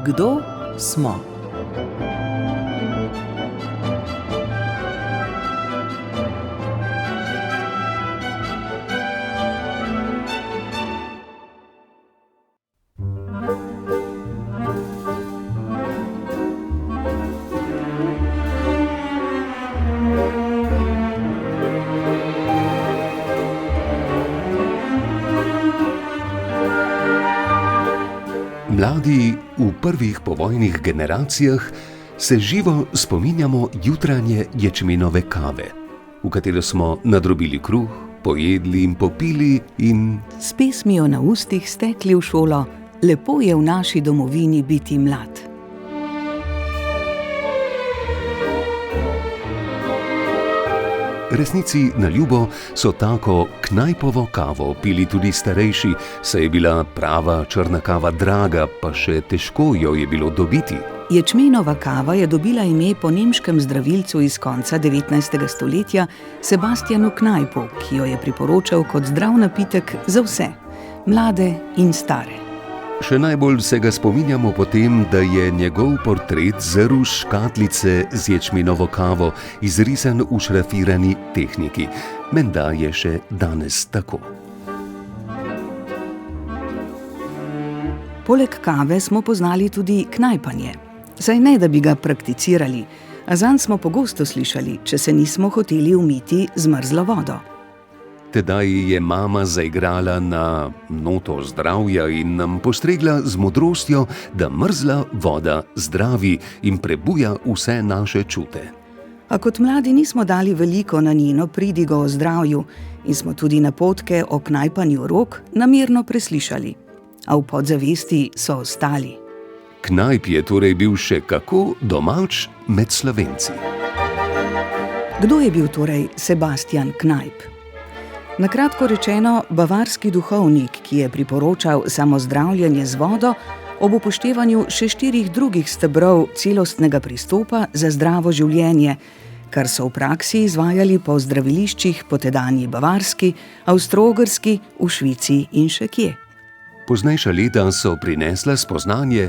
Kdo smo? Mladi v prvih povojnih generacijah se živo spominjamo jutranje ječmenove kave, v katero smo nadrobili kruh, pojedli in popili in S pesmijo na ustih stekli v šolo, lepo je v naši domovini biti mlad. resnici na ljubo so tako knajpovo kavo pili tudi starejši, saj je bila prava črna kava draga, pa še težko jo je bilo dobiti. Ječmenova kava je dobila ime po nemškem zdravilcu iz konca 19. stoletja Sebastianu Knajpu, ki jo je priporočal kot zdrav napitek za vse, mlade in stare. Še najbolj se ga spominjamo po tem, da je njegov portret zrl škatlice z ječmenovo kavo, izrisan v šrafirani tehniki. Menda je še danes tako. Poleg kave smo poznali tudi knajpanje. Saj ne, da bi ga prakticirali, a zanj smo pogosto slišali, če se nismo hoteli umiti z mrzlo vodo. Tedaj je mama zaigrala na noto zdravja in nam postregla z modrostjo, da mrzla voda zdravi in prebuja vse naše čute. A kot mladi nismo dali veliko na njeno pridigo o zdravju in smo tudi napotke o knajpanju rok namerno preslišali. A v podzavesti so ostali. Knajp je torej bil še kako domač med Slovenci. Kdo je bil torej Sebastian Knajp? Na kratko rečeno, bavarski duhovnik, ki je priporočal samozdravljanje z vodo ob upoštevanju še 4 drugih stebrov celostnega pristopa za zdravo življenje, kar so v praksi izvajali po zdraviliščih po tedanji Bavarski, Avstro-Ogrski, v Švici in še kje. Poznejša leta so prinesla spoznanje,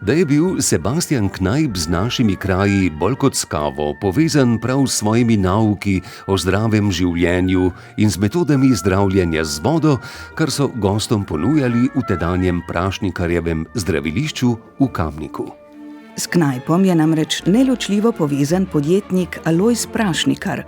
da je bil Sebastian Knajp z našimi kraji bolj kot s kavo povezan prav s svojimi nauki o zdravem življenju in z metodami zdravljenja z vodo, kar so gostom ponujali v tedanjem Prašnikarjevem zdravilišču v Kamniku. S Knajpom je namreč neločljivo povezan podjetnik Alojz Prašnikar,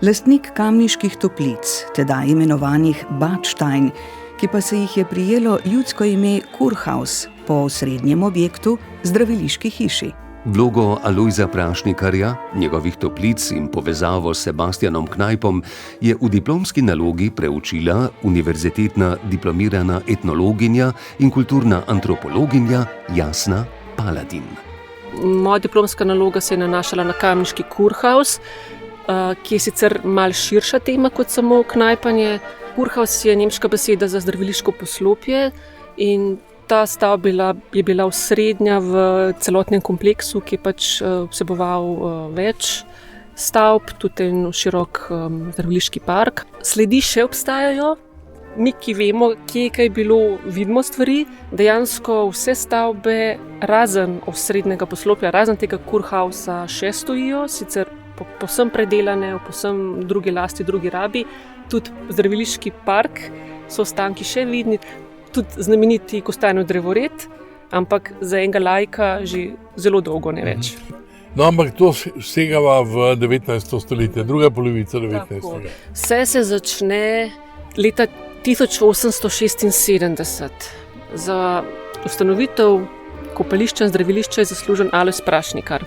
lastnik kamniških toplic, tedaj imenovanih Badstein, ki pa se jih je prijelo ljudsko ime Kurhaus po osrednjem objektu, zdraviliški hiši. Vlogo Alojza Prašnikarja, njegovih toplic in povezavo s Sebastianom Knajpom je v diplomski nalogi preučila univerzitetna diplomirana etnologinja in kulturna antropologinja Jasna Paladin. Moja diplomska naloga se je nanašala na kamniški Kurhaus, ki je sicer malo širša tema kot samo knajpanje. Kurhaus je nemška beseda za zdraviliško poslopje in ta stavba je bila osrednja v celotnem kompleksu, ki je pač vseboval več stavb, tudi en širok zdraviliški park. Sledi še obstajajo, mi, ki vemo, kje je kaj bilo, vidimo stvari. Dejansko vse stavbe, razen osrednjega poslopja, razen tega Kurhausa, še stojijo, sicer povsem predelane, v povsem drugi lasti, drugi rabi. Tudi zdraviliški park so ostanki še vidni, tudi znameniti Kostanjev drevored, ampak za enega laika že zelo dolgo ne več. No, ampak to segava v 19. stoletje, druga polovica 19. Tako. Vse se začne leta 1876. Za ustanovitev kopališča in zdravilišča je zaslužen Alojz Prašnikar.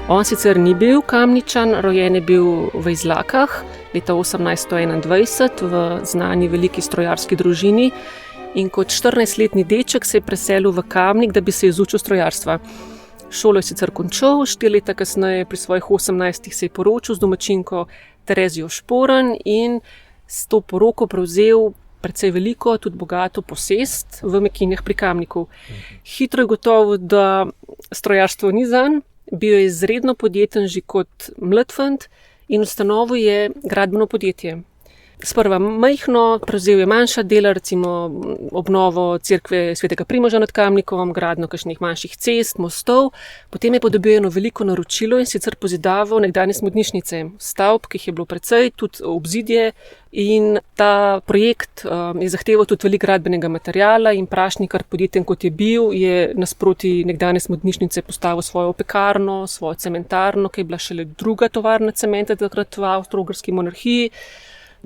On sicer ni bil Kamničan, rojen je bil v Izlakah leta 1821 v znani veliki strojarski družini in kot 14-letni deček se je preselil v Kamnik, da bi se izučil strojarstva. Šolo je sicer končal, 4 leta kasneje, pri svojih 18 se je poročil z domačinko Terezijo Šporn in s to poroko prevzel precej veliko, tudi bogato posest v Mekinjah pri Kamniku. Hitro je gotovo, da strojarstvo ni zanj. Bil je izredno podjeten že kot mlad fant in ustanovil je gradbeno podjetje. sprva majhno, prevzel je manjša dela, recimo obnovo cerkve svetega Primoža nad Kamnikom, gradnjo kakšnih manjših cest, mostov, potem je pa dobil eno veliko naročilo in sicer pozidavo nekdanje smodnišnice, stavb, ki jih je bilo precej, tudi obzidje, in ta projekt je zahteval tudi veliko gradbenega materiala in Prašnikar, podjeten kot je bil, je nasproti nekdanje smodnišnice postavil svojo pekarno, svojo cementarno, ki je bila šele druga tovarna cementa takrat v Avstro-Ogrski monarhiji.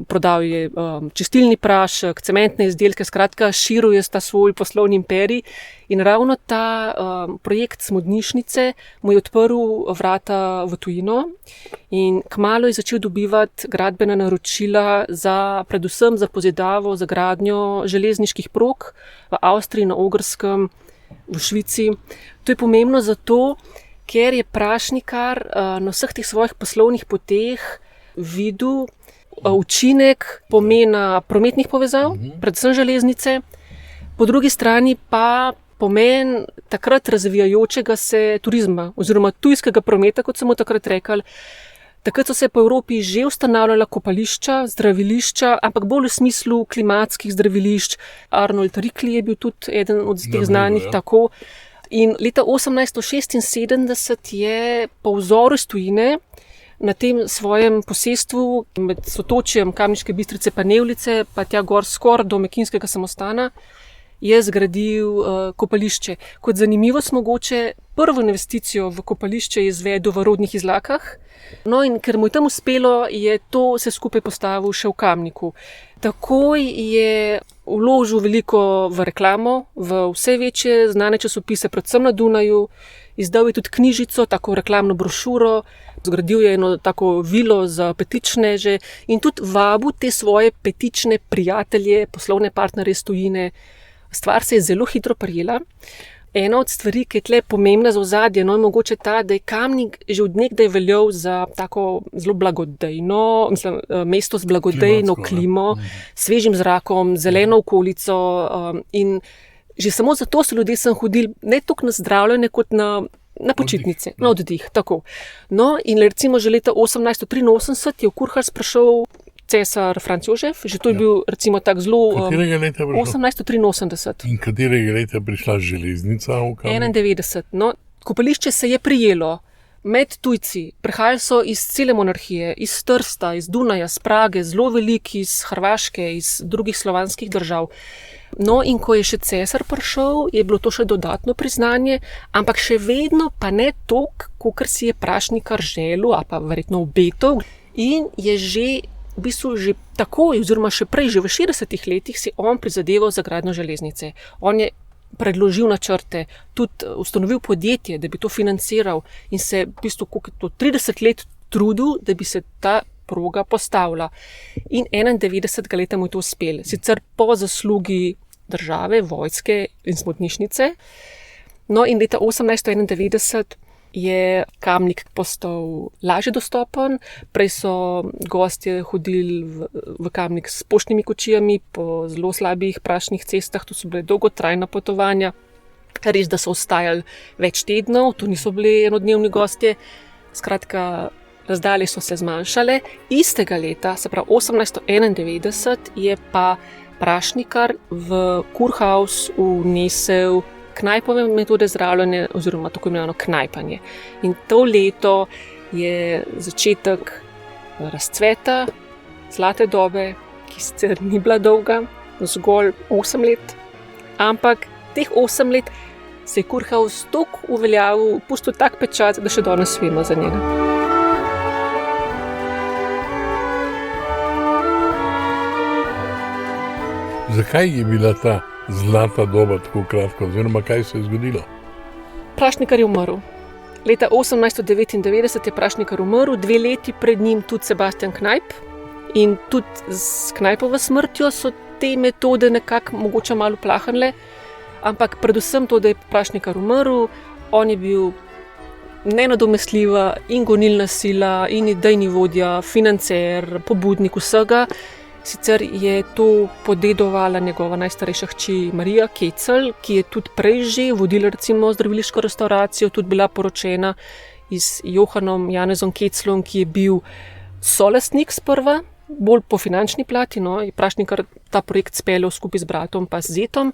Prodal je čistilni prašek, cementne izdelke, skratka širil je ta svoj poslovni imperij in ravno ta projekt smodnišnice mu je odprl vrata v tujino in kmalu je začel dobivati gradbena naročila predvsem za pozidavo, za gradnjo železniških prog v Avstriji, na Ogrskem, v Švici. To je pomembno zato, ker je Prašnikar na vseh teh svojih poslovnih poteh videl učinek pomena prometnih povezav, predvsem železnice, po drugi strani pa pomen takrat razvijajočega se turizma oziroma tujskega prometa, kot smo takrat rekli. Takrat so se po Evropi že ustanavljala kopališča, zdravilišča, ampak bolj v smislu klimatskih zdravilišč. Arnold Rikli je bil tudi eden od teh znanih, tako. In leta 1876 je po vzoru iz tujine na tem svojem posestvu med Sotočjem, Kamniške Bistrice pa Nevlice, pa tja gor skoraj do Mekinskega samostana, je zgradil kopališče. Kot zanimivost mogoče, prvo investicijo v kopališče je izvedel v Rodnih Izlakah, no in ker mu je tam uspelo, je to vse skupaj postavil še v Kamniku. Takoj je vložil veliko v reklamo, v vse večje znane časopise, predvsem na Dunaju, izdal je tudi knjižico, tako reklamno brošuro, zgradil je eno tako vilo za petičneže in tudi vabil te svoje petične prijatelje, poslovne partnerje iz tujine. Stvar se je zelo hitro prijela. Ena od stvari, ki je tle pomembna za ozadje, no je mogoče ta, da je Kamnik že od nekdaj veljal za tako zelo blagodejno, mesto z blagodejno klimo, svežim zrakom, zeleno okolico in že samo zato so ljudje sem hodili ne toliko na zdravljenje kot na počitnice, na oddih, tako. No in recimo že leta 1883 je v Kurhals prišel cesar Franc Jožef, že to je bil recimo tak zelo... Katerega leta je prišel? 1883. In katerega leta je prišla železnica v Kamnik? 91. No, kopališče se je prijelo med tujci, prihajali so iz cele monarhije, iz Trsta, iz Dunaja, iz Prage, zelo veliki iz Hrvaške, iz drugih slovanskih držav. No in ko je še cesar prišel, je bilo to še dodatno priznanje, ampak še vedno pa ne toliko, kakor si je Prašnikar želel, a pa verjetno obetal. In je že, v bistvu že takoj, oziroma še prej, že v 60-ih letih si on prizadeval za gradnjo železnice. On je predložil načrte, tudi ustanovil podjetje, da bi to financiral in se v bistvu 30 let trudil, da bi se ta proga postavila. In 91. leta mu je to uspelo. Sicer po zaslugi države, vojske in smodnišnice. No in leta 1891 je Kamnik postal lažje dostopen. Prej so gostje hodili v Kamnik s poštnimi kočijami po zelo slabih prašnih cestah, to so bile dolgotrajna potovanja. Res, da so ostajali več tednov, to niso bili enodnevni gostje. Skratka, razdalje so se zmanjšale. Istega leta, se pravi 1891, je pa Prašnikar v Kurhaus vnesel knajpove metode zdravljenja oziroma tako imenovano knajpanje. In to leto je začetek razcveta zlate dobe, ki sicer ni bila dolga, zgolj 8 let, ampak teh 8 let se je Kurhaus toliko uveljavil, pustil tak pečat, da še danes vemo za njega. Zakaj je bila ta zlata doba tako kratka, oziroma kaj se je zgodilo? Prašnikar je umrl. Leta 1899 je Prašnikar umrl, 2 leti pred njim tudi Sebastian Knajp. In tudi s Knajpovo smrtjo so te metode nekako mogoče malo plahnile, ampak predvsem to, da je Prašnikar umrl, on je bil nenadomestljiva in gonilna sila in idejni vodja, financer, pobudnik vsega. Sicer je to podedovala njegova najstarejša hči Marija Kecl, ki je tudi prej že vodila recimo zdraviliško restauracijo, tudi bila poročena z Johanom Janezom Keclom, ki je bil solastnik sprva bolj po finančni plati, no, je Prašnikar ta projekt speljal skupaj z bratom pa z zetom.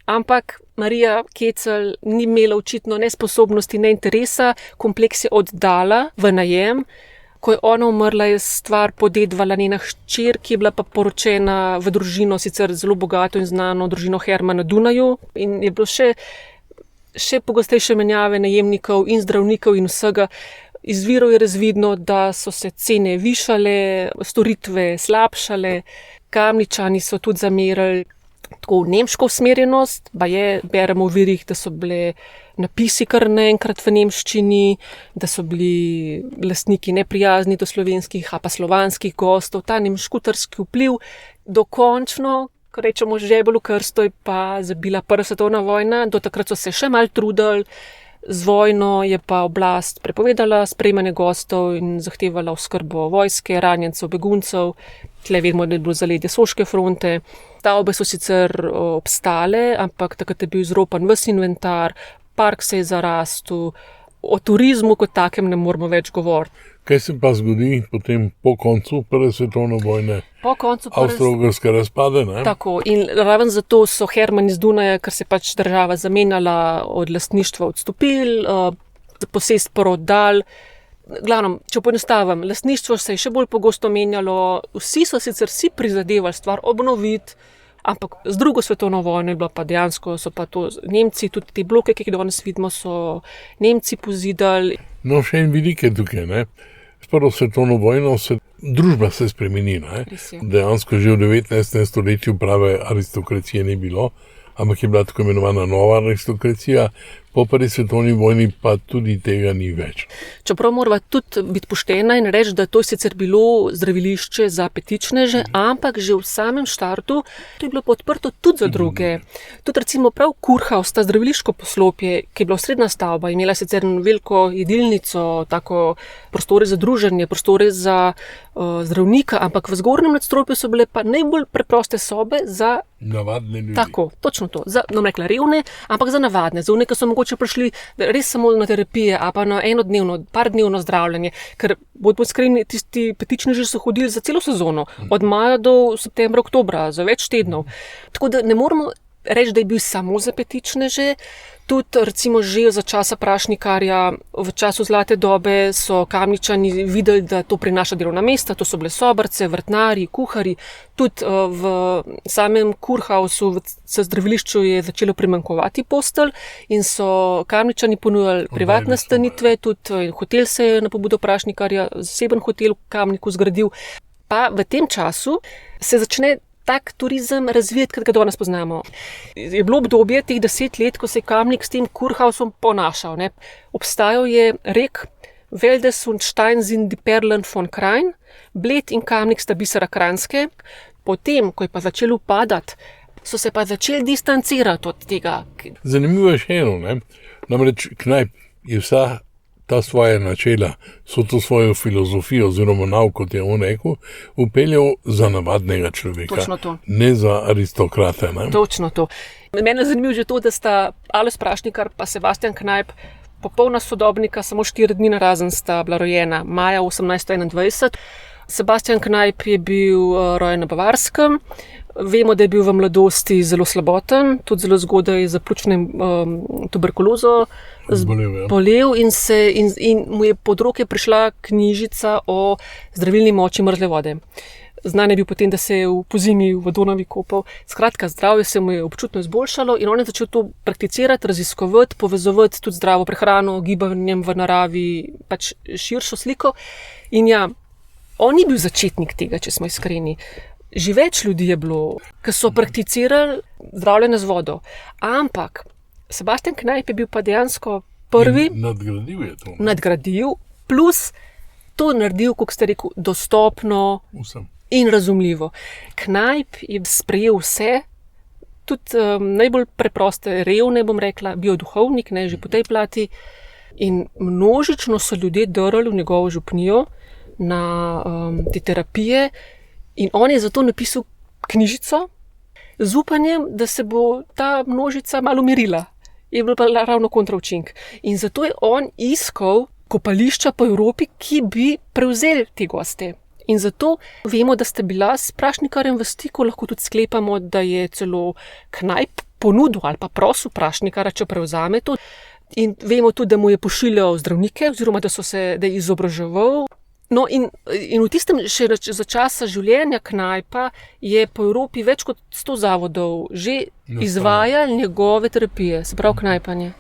Ampak Marija Kecelj ni imela očitno ne sposobnosti, ne interesa, kompleks je oddala v najem. Ko je ona umrla, je stvar podedvala njena hčer, ki je bila pa poročena v družino, sicer zelo bogato in znano družino Herman na Dunaju, in je bilo še pogostejše menjave najemnikov in zdravnikov in vsega. Iz virov je razvidno, da so se cene višale, storitve slabšale, Kamničani so tudi zamerali tako nemško usmerjenost, beremo v virih, da so bile napisi kar naenkrat v nemščini, da so bili lastniki neprijazni do slovenskih, a pa slovanskih gostov, ta nemškutarski vpliv, dokončno, ko rečemo žebelj v krsto, je pa zabila prva svetovna vojna, do takrat so se še malo trudili, z vojno je pa oblast prepovedala sprejemanje gostov in zahtevala oskrbo vojske, ranjencev, beguncev. Tle vedemo, da je bilo zaledje Soške fronte. Stavbe so sicer obstale, ampak takrat je bil izropan ves inventar, park se je zarastel, o turizmu kot takem ne moramo več govoriti. Kaj se pa zgodi potem po koncu prve svetovne vojne? Po koncu Avstro-Ogrske razpade, ne? Tako, in raven zato so Herman iz Dunaja, ker se pač država zamenjala, od lastništva odstopili, posest prodali. Glavno, če poenostavim, lastništvo se je še bolj pogosto menjalo, vsi so sicer prizadevali stvar obnoviti, ampak z drugo svetovno vojno je bilo pa dejansko, so pa to Nemci, tudi te bloke, ki jih danes vidimo, so Nemci pozidali. No, še en vidik je tukaj, ne. S prvo svetovno vojno družba se spremeni, ne. Dejansko že v 19. stoletju prave aristokracije ni bilo, ampak je bila tako imenovana nova aristokracija, po prvi svetovni vojni pa tudi tega ni več. Čeprav morava tudi biti poštena in reči, da to je sicer bilo zdravilišče za petičneže, ampak že v samem štartu to je bilo podprto tudi za druge. Tudi recimo prav Kurhaus, ta zdraviliško poslopje, ki je bila srednja stavba, imela sicer veliko jedilnico, tako prostore za druženje, prostore za zdravnika, ampak v zgornjem nadstropju so bile pa najbolj preproste sobe za navadne ljudi. Tako, točno to. Za, rekla revne, ampak za navadne. Za one, ki so mogoče prišli res samo na terapije, a pa na enodnevno, pardnevno zdravljenje, ker bodimo iskreni, tisti petičneži so hodili za celo sezono, od maja do septembra, oktobra, za več tednov. Tako da ne moramo reči, da je bil samo za petičneže. Tudi recimo že za časa Prašnikarja, v času zlate dobe so Kamničani videli, da to prinaša delovna mesta, to so bile sobrce, vrtnari, kuhari. Tudi v samem Kurhausu, v zdravilišču je začelo primanjkovati postelj in so Kamničani ponujali privatne stanitve, tudi hotel se je na pobudo Prašnikarja, zaseben hotel v Kamniku zgradil. Pa v tem času se začne tak turizem razvijati, kot ga danes poznamo. Je bilo obdobje teh 10 let, ko se je Kamnik s tem Kurhausom ponašal. Ne. Obstajal je rek Veldes und Stein sind die Perlen von Krain, Bled in Kamnik sta bisera Kranjske. Potem, ko je pa začel upadati, so se pa začeli distancirati od tega. Zanimivo je še eno, ne. Namreč Knajp je vsa ta svoja načela, so to svojo filozofijo oziroma nauk, kot je on rekel, upeljal za navadnega človeka, ne za aristokrate. Ne? Točno to. Mene je zanimivo že to, da sta Alojz Prašnikar pa Sebastijan Knajp popolna sodobnika, samo 4 dni narazen sta bila rojena, maja 1821. Sebastijan Knajp je bil rojen na Bavarskem. Vemo, da je bil v mladosti zelo slaboten, tudi zelo zgodaj za pljučno tuberkulozo zbolel in mu je pod roke prišla knjižica o zdravilni moči mrzle vode. Znan je bil potem, da se je v pozimi v Donavi kopal. Skratka, zdravje se mu je občutno izboljšalo in on je začel to prakticirati, raziskovati, povezovati tudi zdravo prehrano, gibanjem v naravi, pač širšo sliko. In ja, on ni bil začetnik tega, če smo iskreni. Že več ljudi je bilo, ki so prakticirali zdravljenje z vodo. Ampak Sebastijan Knajp je bil pa dejansko prvi. Nadgradil je to. Nadgradil, plus to naredil, kot ste rekel, dostopno vsem in razumljivo. Knajp je sprejel vse, tudi najbolj preproste, revne, bom rekla, bil duhovnik, ne, že po tej plati. In množično so ljudje drli v njegovo župnijo na te terapije. In on je zato napisal knjižico z upanjem, da se bo ta množica malo umirila. Je bil pa ravno kontraučink. In zato je on iskal kopališča po Evropi, ki bi prevzeli te goste. In zato vemo, da sta bila s Prašnikarjem v stiku, lahko tudi sklepamo, da je celo Knajp ponudil ali pa prosil Prašnikarja, če prevzame to. In vemo tudi, da mu je pošiljal zdravnike, oziroma da je izobraževal. No, in v tistem še za časa življenja Knajpa je po Evropi več kot 100 zavodov že izvajali njegove terapije, se pravi knajpanje.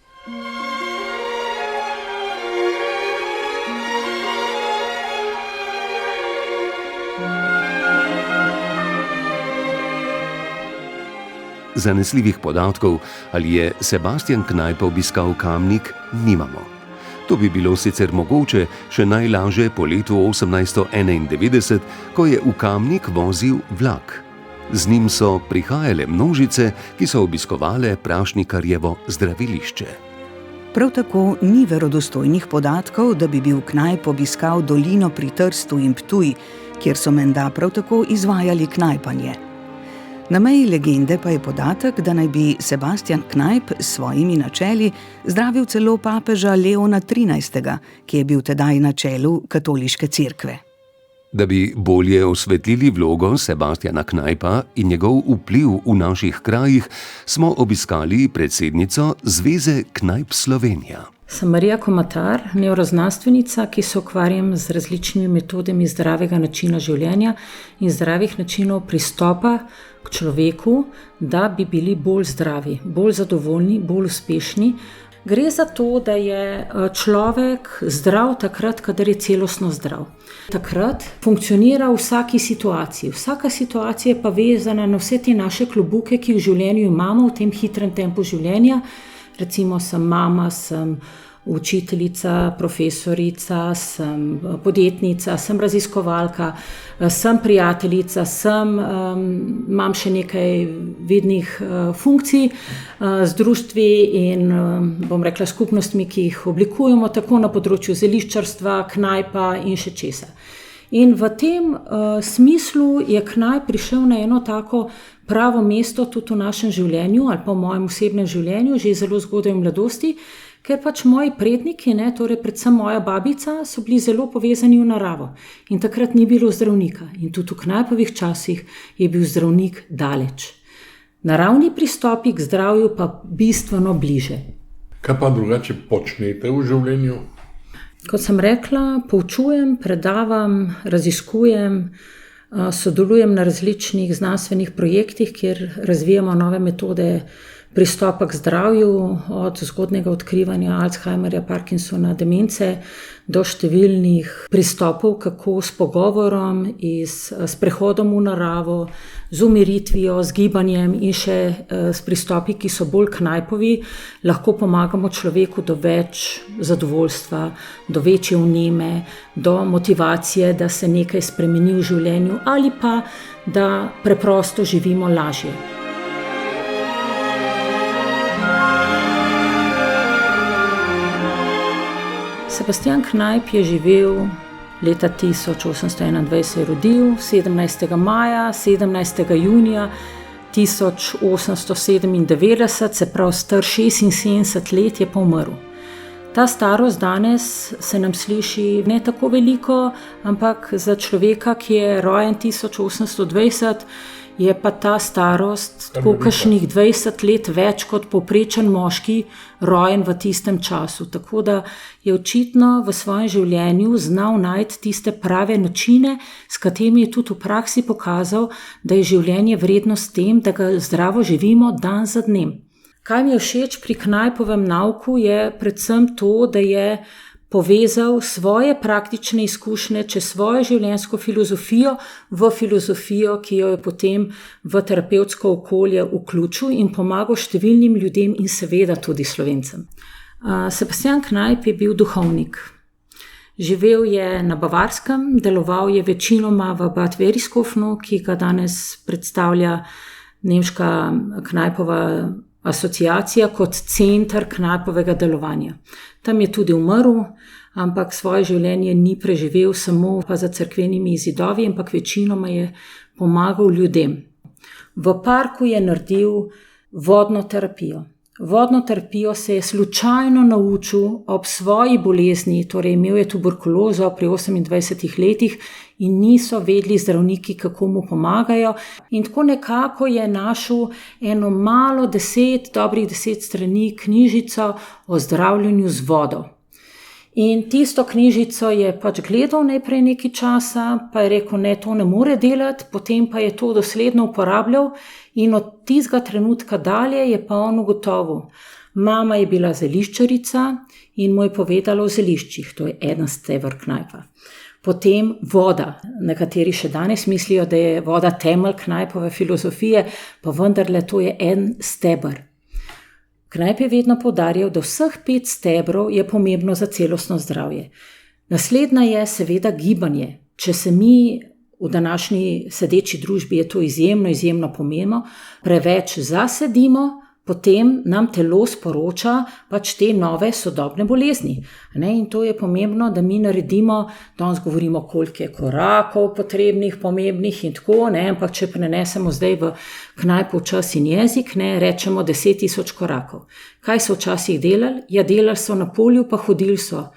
Zanesljivih podatkov, ali je Sebastijan Knajp obiskal Kamnik, nimamo. To bi bilo sicer mogoče še najlažje po letu 1891, ko je v Kamnik vozil vlak. Z njim so prihajale množice, ki so obiskovale Prašnikarjevo zdravilišče. Prav tako ni verodostojnih podatkov, da bi bil Knajp obiskal dolino pri Trstu in Ptuj, kjer so menda prav tako izvajali knajpanje. Na meji legende pa je podatek, da naj bi Sebastijan Knajp s svojimi načeli zdravil celo papeža Leona XIII., ki je bil tedaj na čelu katoliške cerkve. Da bi bolje osvetlili vlogo Sebastijana Knajpa in njegov vpliv v naših krajih, smo obiskali predsednico Zveze Knajp Slovenija. Sem Marija Komatar, nevroznanstvenica, ki se ukvarjam z različnimi metodami zdravega načina življenja in zdravih načinov pristopa k človeku, da bi bili bolj zdravi, bolj zadovoljni, bolj uspešni. Gre za to, da je človek zdrav takrat, kadar je celostno zdrav. Takrat funkcionira v vsaki situaciji. Vsaka situacija je pa vezana na vse te naše klobuke, ki v življenju imamo, v tem hitrem tempu življenja. Recimo sem mama, sem učiteljica, profesorica, sem podjetnica, sem raziskovalka, sem prijateljica, imam še nekaj vidnih funkcij z društvi in bom rekla skupnostmi, ki jih oblikujemo tako na področju zeliščarstva, knajpa in še česa. In v tem smislu je Knajp prišel na eno tako pravo mesto tudi v našem življenju ali pa v mojem osebnem življenju, že zelo zgodaj v mladosti, ker pač moji predniki, torej predvsem moja babica, so bili zelo povezani v naravo. In takrat ni bilo zdravnika. In tudi v Knajpovih časih je bil zdravnik daleč. Naravni pristopi k zdravju pa bistveno bliže. Kaj pa drugače počnete v življenju? Kot sem rekla, poučujem, predavam, raziskujem, sodelujem na različnih znanstvenih projektih, kjer razvijamo nove metode pristopa k zdravju, od zgodnjega odkrivanja Alzheimerja, Parkinsona, demence, do številnih pristopov, kako s pogovorom, s prehodom v naravo, z umiritvijo, z gibanjem in še s pristopi, ki so bolj knajpovi, lahko pomagamo človeku do več zadovoljstva, do večje vneme, do motivacije, da se nekaj spremeni v življenju ali pa da preprosto živimo lažje. Sebastijan Knajp je živel leta 1821, se je rodil 17. maja, 17. junija 1897, se pravi star 76 let je pa umrl. Ta starost danes se nam sliši ne tako veliko, ampak za človeka, ki je rojen 1820, je pa ta starost tako kakšnih 20 let več kot povprečen moški rojen v tistem času. Tako da je očitno v svojem življenju znal najti tiste prave načine, s katerimi je tudi v praksi pokazal, da je življenje vredno s tem, da ga zdravo živimo dan za dnem. Kaj mi je všeč pri Knajpovem nauku je predvsem to, da je povezal svoje praktične izkušnje čez svojo življenjsko filozofijo v filozofijo, ki jo je potem v terapevtsko okolje vključil in pomagal številnim ljudem in seveda tudi Slovencem. Sebastijan Knajp je bil duhovnik. Živel je na Bavarskem, deloval je večinoma v Bad Veriskofnu, ki ga danes predstavlja nemška Knajpova asociacija kot center Knajpovega delovanja. Tam je tudi umrl, ampak svoje življenje ni preživel samo pa za cerkvenimi zidovi, ampak večinoma je pomagal ljudem. V parku je naredil vodno terapijo. Vodno terapijo se je slučajno naučil ob svoji bolezni, torej imel je tuberkulozo pri 28 letih in niso vedeli zdravniki, kako mu pomagajo. In tako nekako je našel eno malo dobrih 10 strani knjižico o zdravljenju z vodo. In tisto knjižico je pač gledal najprej nekaj časa, pa je rekel, ne, to ne more delati, potem pa je to dosledno uporabljal in od tistega trenutka dalje je pa on ugotovil. Mama je bila zeliščarica in mu je povedala o zeliščih, to je eden steber Knajpa. Potem voda, nekateri še danes mislijo, da je voda temelj Knajpove filozofije, pa vendarle to je en steber. Knajp je vedno poudarjal, da vseh 5 stebrov je pomembno za celostno zdravje. Naslednja je seveda gibanje. Če se mi v današnji sedeči družbi, je to izjemno pomembno, preveč zasedimo, potem nam telo sporoča pač te nove sodobne bolezni. In to je pomembno, da mi naredimo, danes govorimo, koliko je korakov potrebnih, pomembnih in tako, ampak če prenesemo zdaj v Knajpov čas in jezik, rečemo 10.000 korakov. Kaj so včasih delali? Ja, delali so na polju, pa hodili so.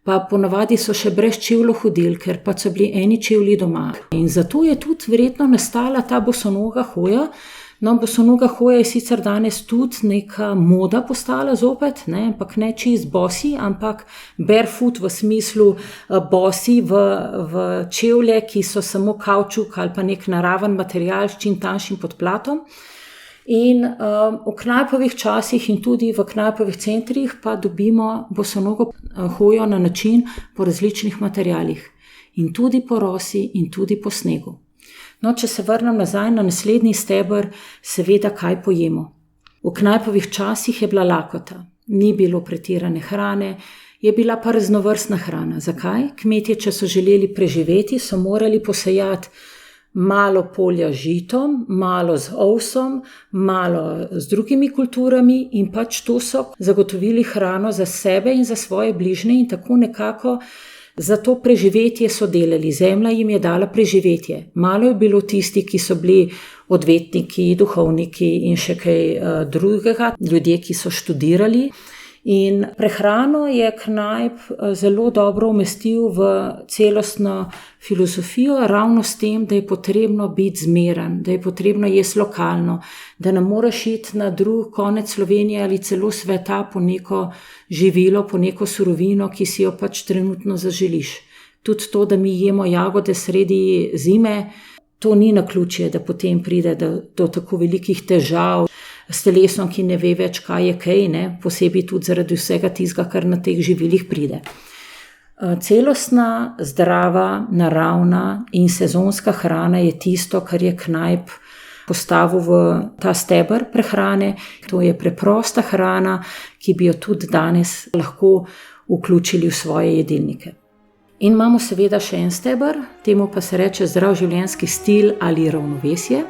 Pa ponavadi so še brez čevljev hodili, ker pa so bili eni čevlji doma. In zato je tudi verjetno nastala ta bosonoga hoja. Bosonoga hoja je sicer danes tudi neka moda postala zopet, ampak ne čist bosi, ampak barefoot v smislu bosi v čevlje, ki so samo kavčuk ali pa nek naraven material s čim tanjšim podplatom. In v Knajpovih časih in tudi v Knajpovih centrih pa dobimo bosonogo hojo na način po različnih materialih. In tudi po rosi in tudi po snegu. Če se vrnem nazaj na naslednji steber, seveda kaj pojemo. V Knajpovih časih je bila lakota, ni bilo pretirane hrane, je bila pa raznovrstna hrana. Zakaj? Kmetje, če so želeli preživeti, so morali posejati malo polja z žitom, malo z ovsom, malo z drugimi kulturami in pač to so zagotovili hrano za sebe in za svoje bližnje in tako nekako za to preživetje so delali. Zemlja jim je dala preživetje. Malo je bilo tisti, ki so bili odvetniki, duhovniki in še kaj drugega, ljudje, ki so študirali. In prehrano je Knajp zelo dobro umestil v celostno filozofijo, ravno s tem, da je potrebno biti zmeren, da je potrebno jesti lokalno, da ne moreš iti na drug konec Slovenije ali celo sveta po neko živilo, po neko surovino, ki si jo pač trenutno zaželiš. Tudi to, da mi jemo jagode sredi zime, to ni naključje, da potem pride do tako velikih težav s telesom, ki ne ve več, kaj je kaj, posebej tudi zaradi vsega tistega, kar na teh živilih pride. Celostna, zdrava, naravna in sezonska hrana je tisto, kar je Knajp postavil v ta steber prehrane. To je preprosta hrana, ki bi jo tudi danes lahko vključili v svoje jedilnike. In imamo seveda še en steber, temu pa se reče zdrav življenjski stil ali ravnovesje.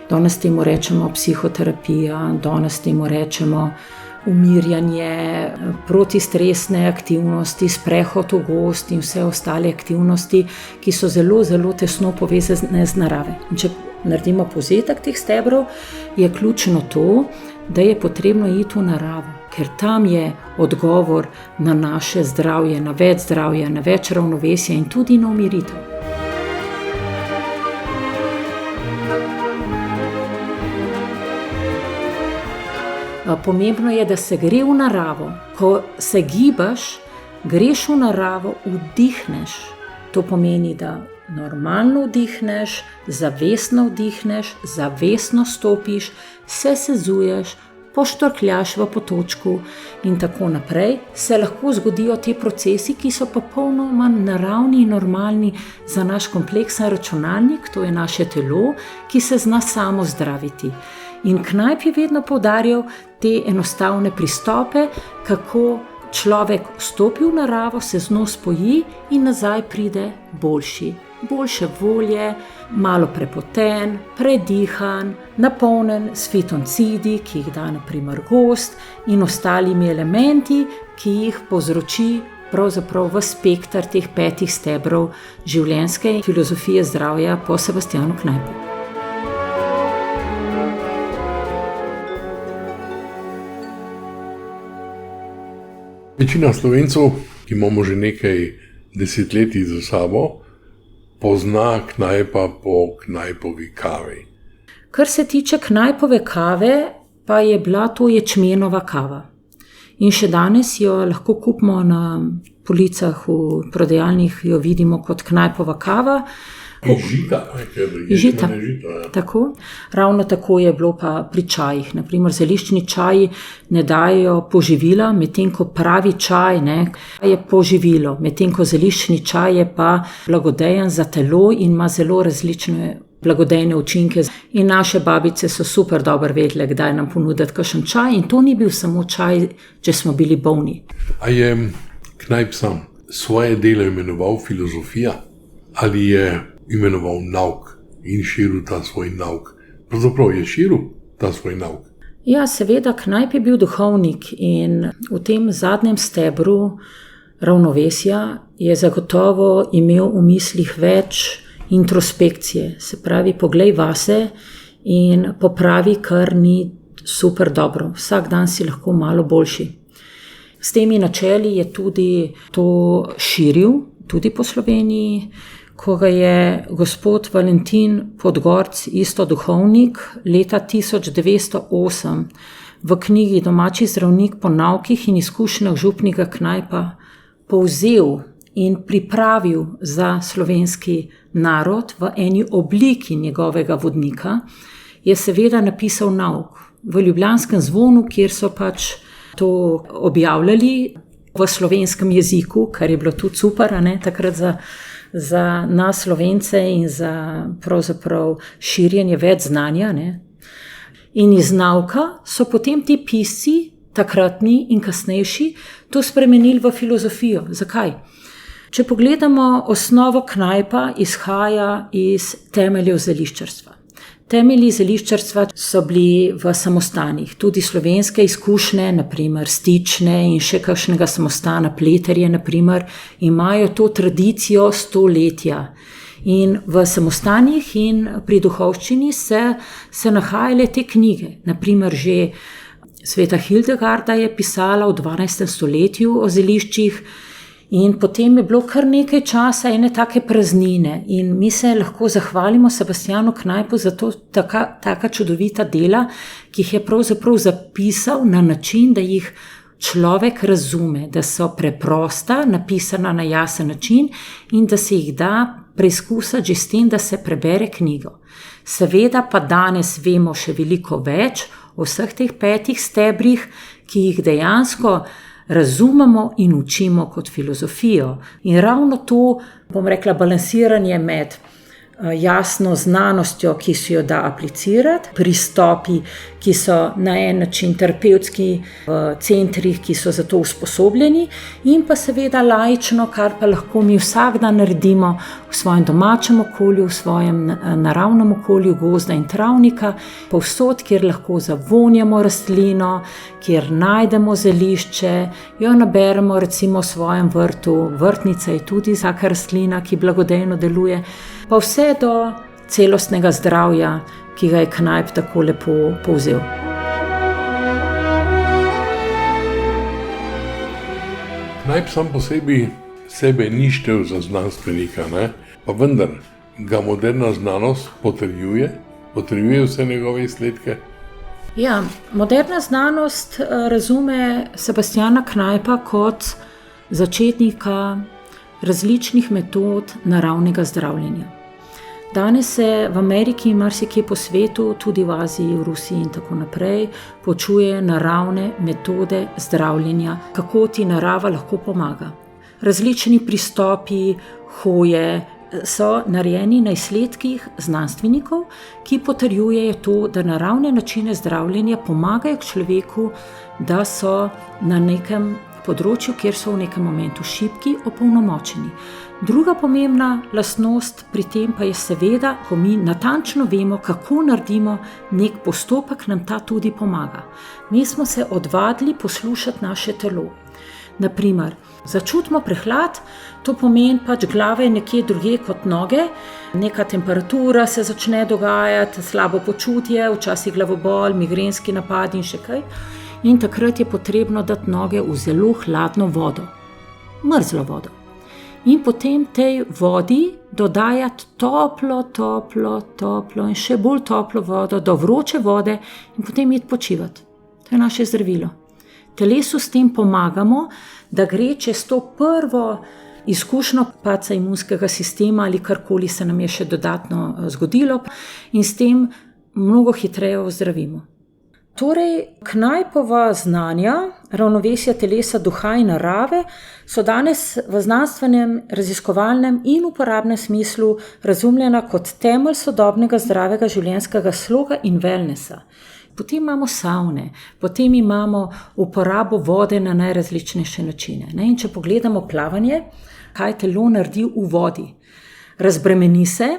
Danes temu rečemo psihoterapija, danes temu rečemo umirjanje, protistresne aktivnosti, sprehod v gozd in vse ostale aktivnosti, ki so zelo, zelo tesno povezane z narave. In če naredimo povzetek teh stebrov, je ključno to, da je potrebno iti v naravo, ker tam je odgovor na naše zdravje, na več zdravja, na več ravnovesja in tudi na umiritev. Pomembno je, da se gre v naravo. Ko se gibaš, greš v naravo, vdihneš. To pomeni, da normalno vdihneš, zavestno stopiš, se sezuješ, poštorkljaš v potočku in tako naprej, se lahko zgodijo te procesi, ki so popolnoma naravni in normalni za naš kompleksen računalnik, to je naše telo, ki se zna samo zdraviti. In Knajp je vedno poudarjal te enostavne pristope, kako človek vstopi v naravo, se z njo spoji in nazaj pride boljši. Boljše volje, malo prepoten, predihan, napolnen s fitoncidi, ki jih da na primer gozd in ostalimi elementi, ki jih povzroči pravzaprav v spekter teh 5 stebrov življenjske filozofije zdravja po Sebastjanu Knajpu. Večina Slovencev, ki imamo že nekaj desetletij za sabo, pozna knajpa po knajpovi kavi. Kar se tiče knajpove kave, pa je bila to ječmenova kava. In še danes jo lahko kupimo na policah v prodajalnih, jo vidimo kot knajpova kava. Žita. Tako. Ravno tako je bilo pa pri čajih. Naprimer, zeliščni čaji ne dajo poživila, medtem ko pravi čaj je poživilo, medtem ko zeliščni čaj je pa blagodejen za telo in ima zelo različne blagodejne učinke. In naše babice so super dobro vedele, kdaj nam ponuditi kakšen čaj, in to ni bil samo čaj, če smo bili bolni. A je Knajp sam svoje delo imenoval filozofija ali je imenoval nauk in širil ta svoj nauk? Pravzaprav je širil ta svoj nauk. Ja, seveda, Knajp je bil duhovnik in v tem zadnjem stebru ravnovesja je zagotovo imel v mislih več introspekcije, se pravi, poglej vase in popravi, kar ni super dobro. Vsak dan si lahko malo boljši. S temi načeli je tudi to širil, tudi po Sloveniji, ko ga je gospod Valentin Podgorc, isto duhovnik, leta 1908 v knjigi Domači zdravnik po naukih in izkušnjah župnika Knajpa povzel in pripravil za slovenski narod v eni obliki njegovega vodnika, je seveda napisal nauk v ljubljanskem Zvonu, kjer so pač to objavljali v slovenskem jeziku, kar je bilo tudi super, takrat za nas Slovence in za pravzaprav širjenje več znanja. In iz nauka so potem ti pisci, takratni in kasnejši, to spremenili v filozofijo. Zakaj? Če pogledamo, osnovo Knajpa izhaja iz temeljev zeliščarstva. Temelji zeliščarstva so bili v samostanih, tudi slovenske izkušnje, naprimer Stične in še kakšnega samostana Pleterje, naprimer, imajo to tradicijo stoletja. In v samostanih in pri duhovščini se nahajale te knjige. Naprimer, že sveta Hildegarda je pisala v 12. stoletju o zeliščih. In potem je bilo kar nekaj časa ene take praznine in mi se lahko zahvalimo Sebastjanu Knajpu za to taka čudovita dela, ki jih je pravzaprav zapisal na način, da jih človek razume, da so preprosta, napisana na jasen način in da se jih da preizkusiti že s tem, da se prebere knjigo. Seveda pa danes vemo še veliko več o vseh teh 5 stebrih, ki jih dejansko razumemo in učimo kot filozofijo. In ravno to, bom rekla, balansiranje med jasno znanostjo, ki se jo da aplicirati, pristopi, ki so na en način terapevtski v centrih, ki so za to usposobljeni, in pa seveda laično, kar pa lahko mi vsak dan naredimo v svojem domačem okolju, v svojem naravnem okolju, gozda in travnika, povsod, kjer lahko zavonjamo rastlino, kjer najdemo zelišče, jo naberemo recimo v svojem vrtu. Vrtnica je tudi taka rastlina, ki blagodejno deluje, pa vse do celostnega zdravja, ki ga je Knajp tako lepo povzel. Knajp sam po sebi sebe ni štel za znanstvenika, pa vendar ga moderna znanost potrjuje vse njegove izsledke. Ja, moderna znanost razume Sebastjana Knajpa kot začetnika različnih metod naravnega zdravljenja. Danes se v Ameriki in marsikje po svetu, tudi v Aziji, v Rusiji in tako naprej, poučuje naravne metode zdravljenja, kako ti narava lahko pomaga. Različni pristopi, hoje so narejeni na izsledkih znanstvenikov, ki potrjujejo to, da naravne načine zdravljenja pomagajo človeku, da so na nekem področju, kjer so v nekem momentu šibki, opolnomočeni. Druga pomembna lastnost pri tem pa je seveda, ko mi natančno vemo, kako naredimo nek postopek, nam ta tudi pomaga. Mi smo se odvadili poslušati naše telo. Naprimer, začutimo prehlad, to pomeni pač glava je nekje drugje kot noge, neka temperatura se začne dogajati, slabo počutje, včasih glavobol, migrenski napad in še kaj. in takrat je potrebno dati noge v zelo hladno vodo, mrzlo vodo. In potem tej vodi dodajati toplo in še bolj toplo vodo do vroče vode in potem iti počivati. To je naše zdravilo. Telesu s tem pomagamo, da gre čez to prvo izkušnjo padca imunskega sistema ali karkoli se nam je še dodatno zgodilo in s tem mnogo hitreje ozdravimo. Torej, Knajpova znanja, ravnovesja telesa, duha in narave so danes v znanstvenem, raziskovalnem in uporabnem smislu razumljena kot temelj sodobnega zdravega življenjskega sloga in wellnessa. Potem imamo savne, potem imamo uporabo vode na najrazličnejše načine. In če pogledamo plavanje, kaj telo naredi v vodi. Razbremeni se,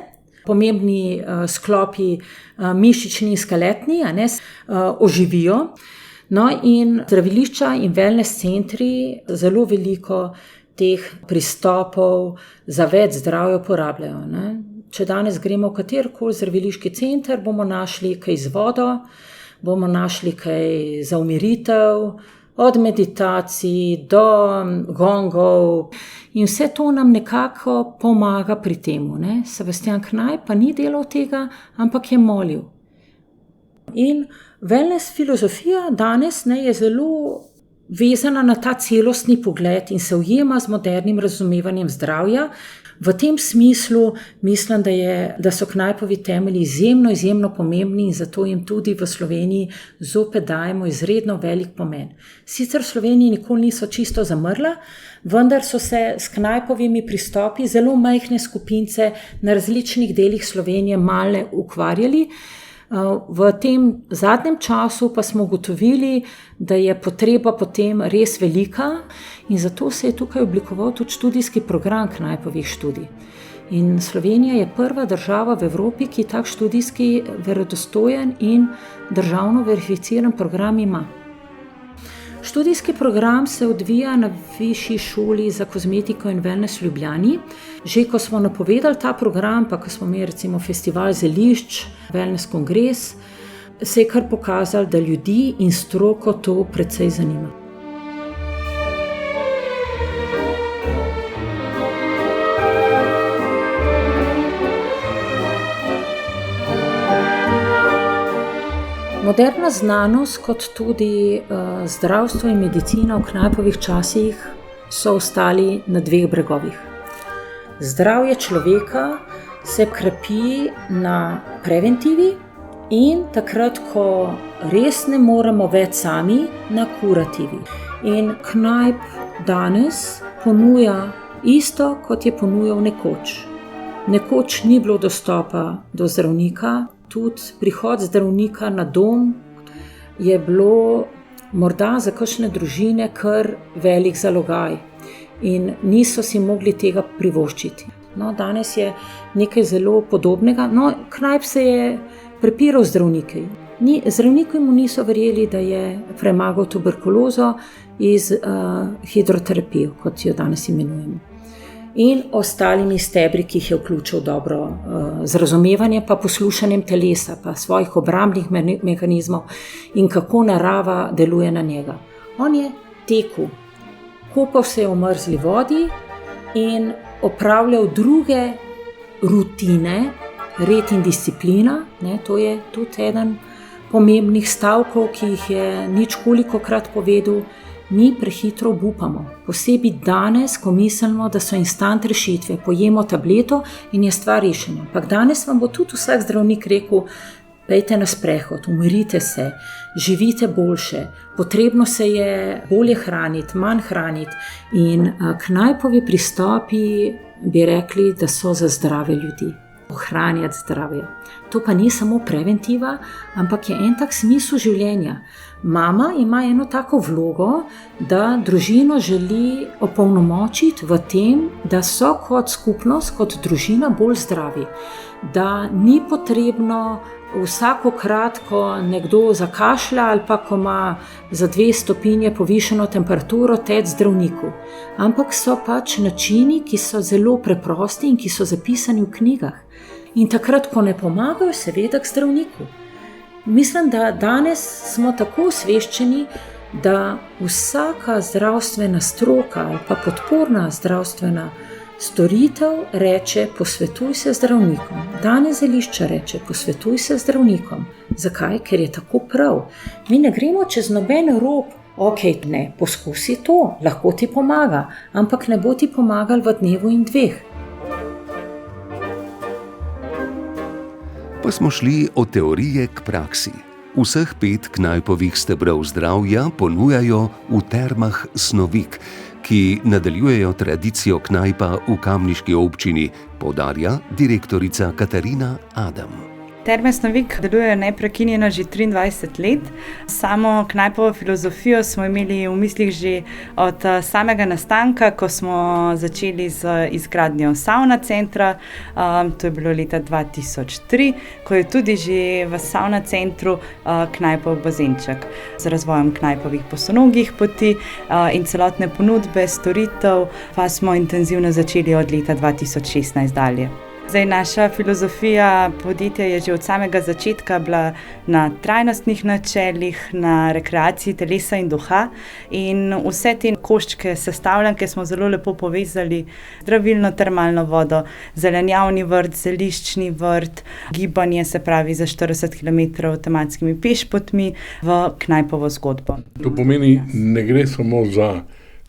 pomembni sklopi mišični in skeletni oživijo. No in zdravilišča in wellness centri zelo veliko teh pristopov za več zdravja uporabljajo. Če danes gremo v katerikoli zdraviliški center, bomo našli kaj z vodo, bomo našli kaj za umiritev, od meditacij do gongov in vse to nam nekako pomaga pri temu. Sebastian Knajp pa ni delal tega, ampak je molil. In wellness filozofija danes je zelo vezana na ta celostni pogled in se ujema z modernim razumevanjem zdravja. V tem smislu mislim, da so Knajpovi temelji izjemno pomembni in zato jim tudi v Sloveniji zopet dajemo izredno velik pomen. Sicer v Sloveniji nikoli niso čisto zamrla, vendar so se s Knajpovimi pristopi zelo majhne skupince na različnih delih Slovenije malo ukvarjali. V tem zadnjem času pa smo ugotovili, da je potreba potem res velika in zato se je tukaj oblikoval tudi študijski program Knajpovih študij. In Slovenija je prva država v Evropi, ki tak študijski verodostojen in državno verificiran program ima. Študijski program se odvija na Višji šoli za kozmetiko in wellness v Ljubljani. Že ko smo napovedali ta program, pa ko smo imeli recimo festival zelišč, wellness kongres, se je kar pokazalo, da ljudi in stroko to precej zanima. Moderna znanost, kot tudi zdravstvo in medicina v Knajpovih časih so ostali na dveh bregovih. Zdravje človeka se krepi na preventivi in takrat, ko res ne moremo več sami, na kurativi. In Knajp danes ponuja isto, kot je ponujal nekoč. Nekoč ni bilo dostopa do zdravnika, tudi prihod zdravnika na dom je bilo morda za kakšne družine kar velik zalogaj in niso si mogli tega privoščiti. Danes je nekaj zelo podobnega. Knajp se je prepiral zdravniki. Zdravniki mu niso verjeli, da je premagal tuberkulozo iz hidroterapije, kot jo danes imenujemo. In ostalimi stebri, ki jih je vključil dobro z razumevanjem pa poslušanjem telesa, pa svojih obrambnih mehanizmov in kako narava deluje na njega. On je tekel, kopal se je v mrzli vodi in opravljal druge rutine, red in disciplina. To je tudi eden pomembnih stavkov, ki jih je ničkolikokrat povedal. Mi prehitro obupamo, posebej danes, ko mislimo, da so instant rešitve, pojemo tableto in je stvar rešena. Ampak danes vam bo tudi vsak zdravnik rekel, pejte na sprehod, umirite se, živite boljše, potrebno se je bolje hraniti, manj hraniti. In Knajpovi pristopi bi rekli, da so za zdrave ljudi. Ohranjati zdravje. To pa ni samo preventiva, ampak je en tak smisel življenja. Mama ima eno tako vlogo, da družino želi opolnomočiti v tem, da so kot skupnost, kot družina bolj zdravi. Da ni potrebno vsakokrat, ko nekdo zakašlja ali pa ko ima za 2 stopinje povišeno temperaturo, teči zdravniku. Ampak so pač načini, ki so zelo preprosti in ki so zapisani v knjigah. In takrat, ko ne pomagajo, seveda k zdravniku. Mislim, da danes smo tako osveščeni, da vsaka zdravstvena stroka ali pa podporna zdravstvena storitev reče, posvetuj se z zdravnikom. Danes zelišča reče, posvetuj se z zdravnikom. Zakaj? Ker je tako prav. Mi ne gremo čez noben rob, ok, ne, poskusi to, lahko ti pomaga, ampak ne bo ti pomagal v dnevu in dveh. Pa smo šli od teorije k praksi. Vseh 5 Knajpovih stebrov zdravja ponujajo v Termah Snovik, ki nadaljujejo tradicijo knajpa v kamniški občini, poudarja direktorica Katarina Adam. Terme Snovik delujejo neprekinjeno že 23 let. Samo knajpovo filozofijo smo imeli v mislih že od samega nastanka, ko smo začeli z izgradnjo savna centra. To je bilo leta 2003, ko je tudi že v savna centru knajpov bazenček. Z razvojem knajpovih bosonogih poti in celotne ponudbe storitev pa smo intenzivno začeli od leta 2016 dalje. Zdaj, naša filozofija podjetja je že od samega začetka bila na trajnostnih načelih, na rekreaciji telesa in duha, in vse te koščke sestavljanke smo zelo lepo povezali: zdravilno termalno vodo, zelenjavni vrt, zeliščni vrt, gibanje, se pravi za 40 km tematskimi pešpotmi v knajpovo zgodbo. To pomeni, ne gre samo za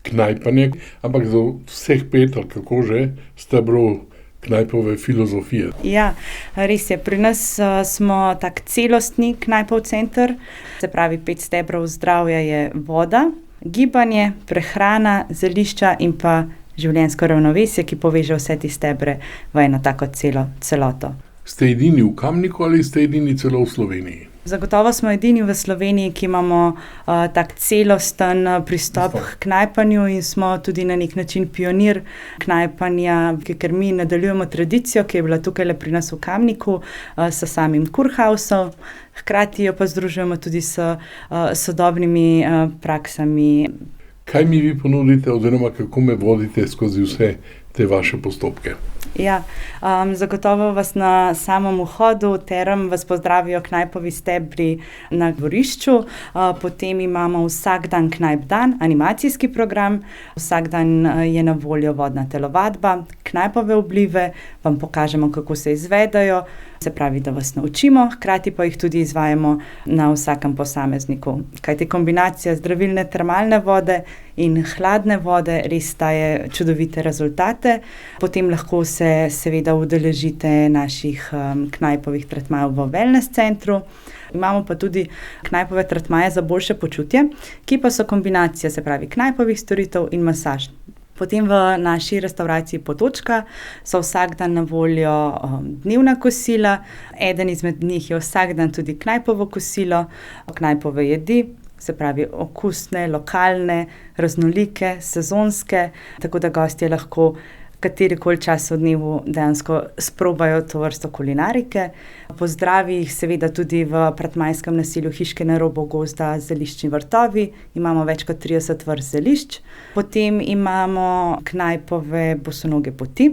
knajpanje, ampak za vseh 5, ali kako že, stebrov knajpove filozofije. Ja, res je. Pri nas smo tak celostni knajpov center, se pravi 5 stebrov zdravja je voda, gibanje, prehrana, zelišča in pa življenjsko ravnovesje, ki poveže vse te stebre v eno tako celoto. Ste edini v Kamniku ali ste edini celo v Sloveniji? Zagotovo smo edini v Sloveniji, ki imamo tak celosten pristop k knajpanju in smo tudi na nek način pionir knajpanja, ker mi nadaljujemo tradicijo, ki je bila tukaj pri nas v Kamniku s samim kurhausom, hkrati jo pa združujemo tudi s sodobnimi praksami. Kaj mi vi ponudite oziroma kako me vodite skozi vse te vaše postopke? Ja, zagotovo vas na samem vhodu term vas pozdravijo knajpovi stebri na dvorišču, potem imamo vsak dan knajp dan, animacijski program, vsak dan je na voljo vodna telovadba, knajpove oblive, vam pokažemo, kako se izvedajo, se pravi, da vas naučimo, hkrati pa jih tudi izvajamo na vsakem posamezniku. Kajti kombinacija zdravilne termalne vode in hladne vode res daje čudovite rezultate. Potem lahko se seveda udeležite naših knajpovih tretmajev v wellness centru. Imamo pa tudi knajpove tretmaje za boljše počutje, ki pa so kombinacija, se pravi, knajpovih storitev in masaž. Potem v naši restavraciji Potočka so vsak dan na voljo dnevna kosila, eden izmed njih je vsak dan tudi knajpovo kosilo, knajpove jedi, se pravi okusne, lokalne, raznolike, sezonske, tako da gostje lahko katerikoli čas v dnevu dejansko sprobajo to vrsto kulinarike. Pozdravi jih seveda tudi v Pratmajskem naselju Hiške na robu gozda zeliščni vrtovi, imamo več kot 30 vrst zelišč. Potem imamo knajpove bosonoge poti,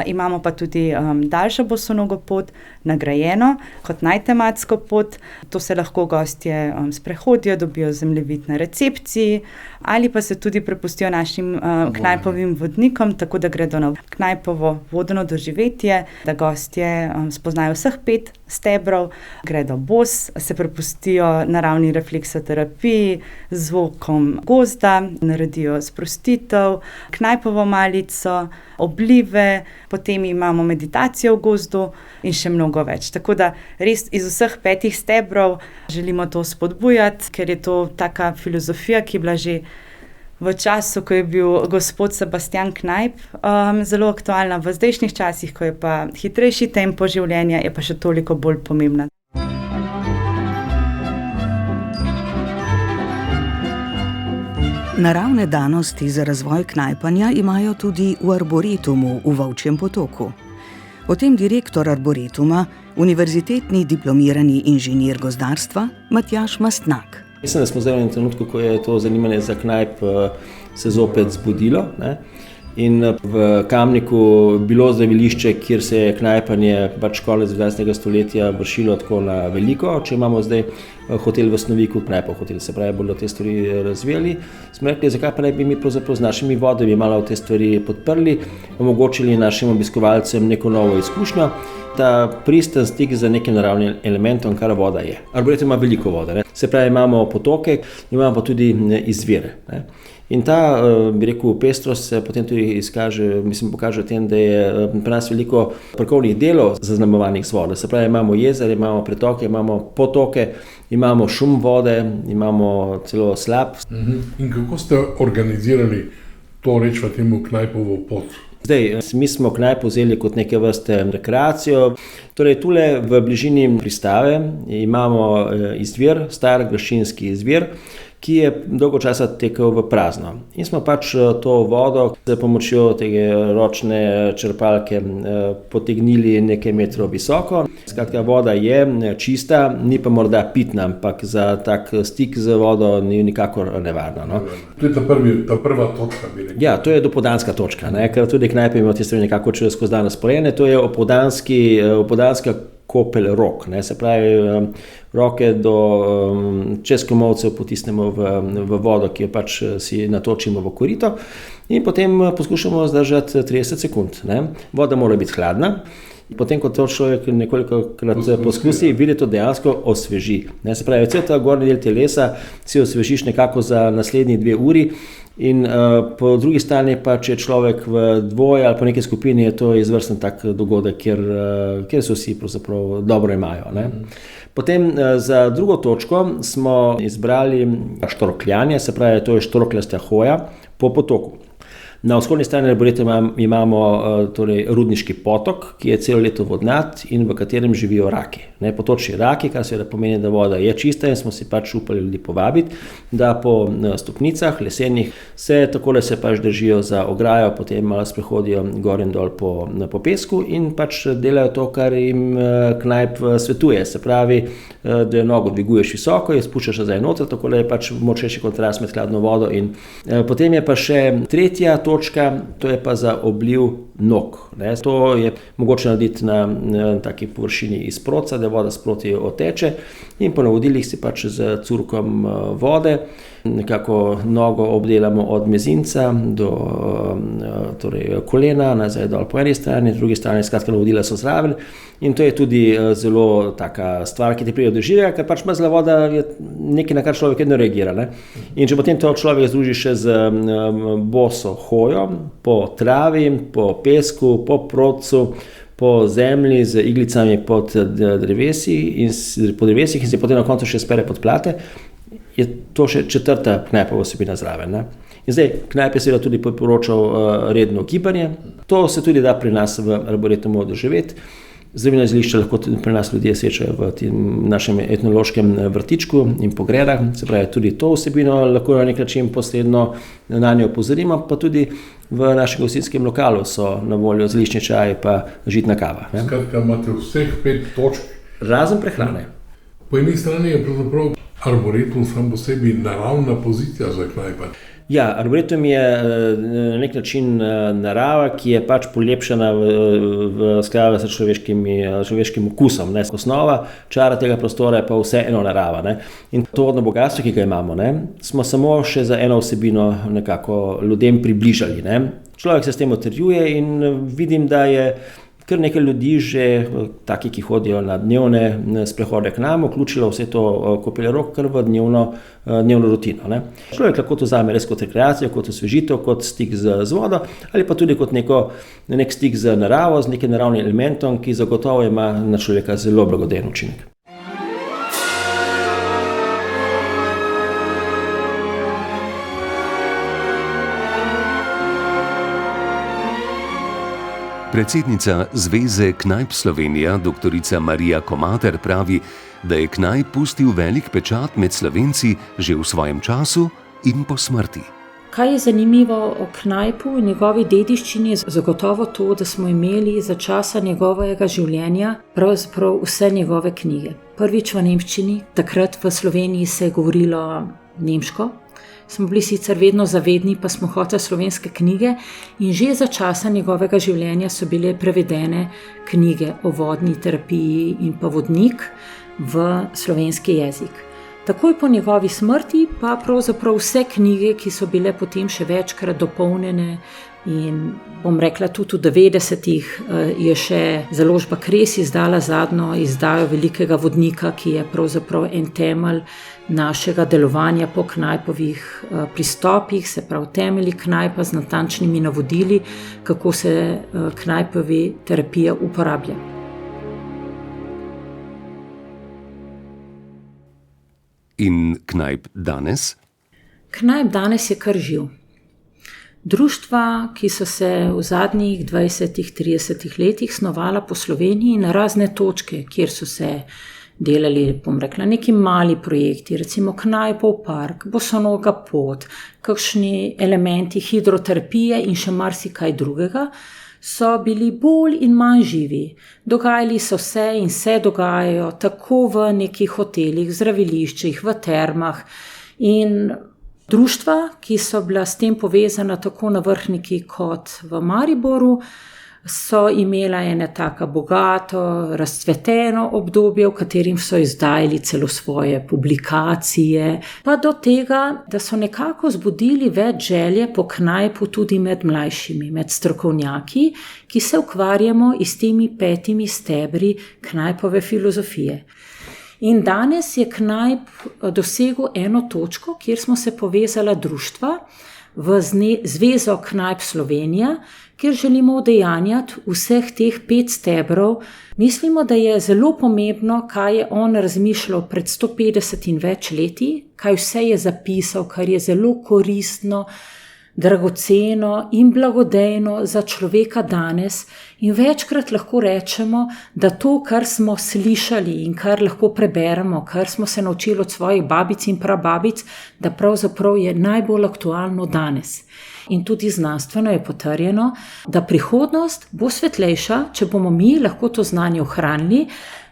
imamo pa tudi daljšo bosonogo pot, nagrajeno kot najtematsko pot. To se lahko gostje sprehodijo, dobijo zemljevid na recepciji ali pa se tudi prepustijo našim knajpovim vodnikom, tako da gredo na knajpovo vodeno doživetje, da gostje spoznajo vseh 5 stebrov, gredo bos, se prepustijo naravni refleksoterapiji, zvokom gozda, naredijo sprostitev, knajpovo malico, oblive, potem imamo meditacijo v gozdu in še mnogo več. Tako da res iz vseh 5 stebrov želimo to spodbujati, ker je to taka filozofija, ki je bila že v času, ko je bil gospod Sebastian Knajp zelo aktualna, v zdajšnjih časih, ko je pa hitrejši tempo življenja, je pa še toliko bolj pomembna. Naravne danosti za razvoj knajpanja imajo tudi v Arboretumu v Volčjem Potoku. O tem direktor Arboretuma, univerzitetni diplomirani inženir gozdarstva Matjaž Mastnak. Mislim, da smo zdaj v enem trenutku, ko je to zanimanje za knajp se zopet zbudilo, ne? In v Kamniku bilo zdravilišče, kjer se je knajpanje konec 20. stoletja vršilo tako na veliko. Če imamo zdaj hotel v Snoviku, Knajpov hotel, se pravi, bodo te stvari razvijali. Smo rekli, zakaj pa ne bi mi pravzaprav z našimi vodami malo te stvari podprli, omogočili našim obiskovalcem neko novo izkušnjo, ta pristen stik z nekim naravnim elementom, kar voda je. Arboretum ima veliko vode, ne? Se pravi, imamo potoke, imamo pa tudi izvire. Ne? In ta, bi rekel, pestrost se potem tudi pokaže v tem, da je pri nas veliko parkovnih delov zaznamovanih z vodo. Se pravi, imamo jezere, imamo pretoke, imamo potoke, imamo šum vode, imamo celo slap. In kako ste organizirali to, rečemo temu, Knajpovo pot? Zdaj, mi smo Knajpo vzeli kot neke vrste rekreacijo. Torej, tule v bližini pristave imamo izvir, star graščinski izvir, ki je dolgo časa tekel v prazno. In smo pač to vodo s pomočjo tega ročne črpalke potegnili nekaj metrov visoko. Skratka, voda je čista, ni pa morda pitna, ampak za tak stik z vodo ni nikakor nevarna. No? To je ta prva točka, bi rekel. Ja, to je dopoldanska točka, ne? Ker tudi Knajpe imajo te stvari nekako skozi dan razporejene. To je opoldanska kopel Rok, ne? Se pravi, roke čez komolcev potisnemo v vodo, ki jo pač si natočimo v korito in potem poskušamo zdržati 30 sekund. Ne? Voda mora biti hladna. Potem, ko to človek nekolikokrat poskusi, vidi to dejansko osveži. Ne? Se pravi, cel ta gornji del telesa si osvežiš nekako za naslednji 2 uri. In po drugi strani pa, če je človek v dvoje ali po neki skupini, je to izvrsten tak dogodek, kjer se vsi pravzaprav dobro imajo. Ne? Potem za drugo točko smo izbrali štorkljanje, se pravi, to je štorkljasta hoja po potoku. Na vzhodni strani arboretuma imamo torej, rudniški potok, ki je celo leto vodnat in v katerem živijo raki. Ne, potočni raki, kar seveda pomeni, da voda je čista in smo si pač upali ljudi povabiti, da po stopnicah lesenih se pač držijo za ograjo, potem malo sprehodijo gor in dol po pesku in pač delajo to, kar jim Knajp svetuje. Se pravi, da nogo dviguješ visoko in spuščaš nazaj noter, tako da je pač močnejši kontrast med hladno vodo. In potem je pa še tretja točka, to je pa za obliv nog. Ne. To je mogoče narediti na taki površini iz proca, da voda sproti oteče in po navodilih si pač z curkom vode nekako nogo obdelamo od mezinca do torej kolena, nazaj dol po eni strani, drugi strani, skratka navodila so zraven. In to je tudi zelo taka stvar, ki te pride do živega, ker pač mrzla voda je nekaj, na kar človek vedno reagira. Ne? In če potem to človek združi še z boso hojo, po travi, po pesku, po procu, po zemlji z iglicami pod drevesi in se potem na koncu še spere pod plate, je to še četrta Knajpova vsebina zraven. Ne? In zdaj, Knajp je seveda tudi priporočal redno gibanje. To se tudi da pri nas v arboretumu doživeti. Zdravilna izlišča lahko tudi pri nas ljudje sečajo v našem etnološkem vrtičku in po gredah. Se pravi, tudi to vsebino lahko na nek način posredno na njo opozorimo, pa tudi v našem gostinskem lokalu so na voljo zeliščni čaj pa žitna kava. Ne? Skratka, imate vseh 5 točk. Razen prehrane. Po eni strani je pravzaprav arboretum sam po sebi naravna pozicija za Knajpa. Ja, arboretum je na nek način narava, ki je pač polepšana v skladu s človeškim okusom. Ne. Osnova čara tega prostora je pa vseeno narava. Ne. In to vodno bogatstvo, ki ga imamo, ne, smo samo še za eno vsebino nekako ljudem približali. Ne. Človek se s tem utrjuje in vidim, da je kar nekaj ljudi že, taki, ki hodijo na dnevne sprehode k nam, vključilo vse to kopel Rok kar v dnevno rutino. Ne. Človek lahko to vzame res kot rekreacijo, kot osvežitev, kot stik z vodo ali pa tudi kot nek stik z naravo, z nekim naravnim elementom, ki zagotovo ima na človeka zelo blagodejen učinek. Predsednica Zveze Knajp Slovenija, dr. Marija Komater, pravi, da je Knajp pustil velik pečat med Slovenci že v svojem času in po smrti. Kaj je zanimivo o Knajpu in njegovi dediščini, je zagotovo to, da smo imeli za časa njegovega življenja pravzaprav vse njegove knjige. Prvič v nemščini, takrat v Sloveniji se je govorilo nemško. Smo bili sicer vedno zavedni, pa smo hoteli slovenske knjige in že za časa njegovega življenja so bile prevedene knjige o vodni terapiji in pa vodnik v slovenski jezik. Takoj po njegovi smrti pa pravzaprav vse knjige, ki so bile potem še večkrat dopolnjene in bom rekla tudi v 90-ih je še založba Kres izdala zadnjo izdajo velikega vodnika, ki je pravzaprav en temelj našega delovanja po Knajpovih pristopih, se pravi temelji Knajpa z natančnimi navodili, kako se Knajpovi terapija uporablja. In Knajp danes? Knajp danes je kar živ. Društva, ki so se v zadnjih 20-30 letih snovala po Sloveniji na razne točke, kjer so se delali, bom rekla, neki mali projekti, recimo Knajpov park, Bosonoga pot, kakšni elementi hidroterapije in še marsikaj drugega, so bili bolj in manj živi. Dogajali so se in se dogajajo tako v nekih hotelih, zdraviliščih, v termah in društva, ki so bila s tem povezana tako na Vrhniki kot v Mariboru, so imela ene taka bogato, razcveteno obdobje, v katerim so izdajali celo svoje publikacije, pa do tega, da so nekako zbudili več želje po Knajpu tudi med mlajšimi, med strokovnjaki, ki se ukvarjamo s temi 5 stebri Knajpove filozofije. In danes je Knajp dosegel eno točko, kjer smo se povezala društva v Zvezo Knajp Slovenija, kjer želimo udejanjati vseh teh 5 stebrov. Mislimo, da je zelo pomembno, kaj je on razmišljal pred 150 in več leti, kaj vse je zapisal, kar je zelo koristno, dragoceno in blagodejno za človeka danes. In večkrat lahko rečemo, da to, kar smo slišali in kar lahko preberemo, kar smo se naučili od svojih babic in prababic, da pravzaprav je najbolj aktualno danes. In tudi znanstveno je potrjeno, da prihodnost bo svetlejša, če bomo mi lahko to znanje ohranili,